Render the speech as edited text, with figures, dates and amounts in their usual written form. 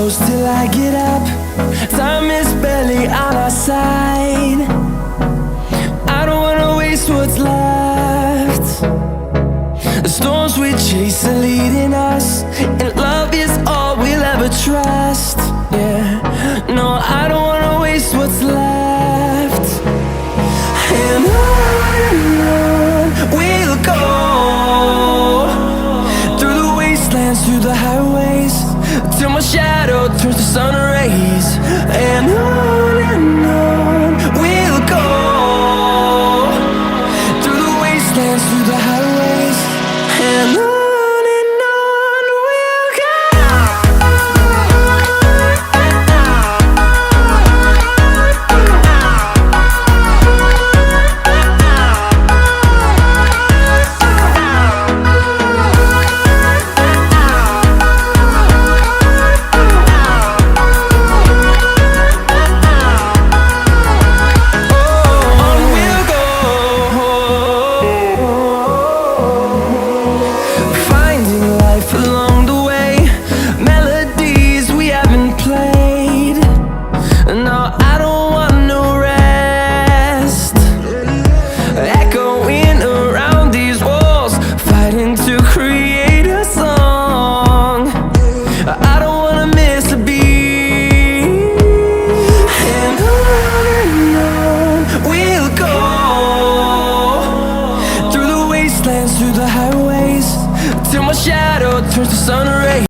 close till I get up. Time is barely on our side. I don't wanna waste what's left. The storms we chase are leading us, and love is all we'll ever trust. Yeah, no, I don't wanna waste what's left. And on we'll go, through the wastelands, through the highways, till my shadow turns to sun rays. And on we'll go, through the wastelands, through the highways, and on we'll go. Along the way, melodies we haven't played. No, I don't want no rest. Echoing around these walls, fighting to create a song. I don't wanna miss a beat. And on we'll go, through the wastelands, through the highways, till my shadow turns to sun rays.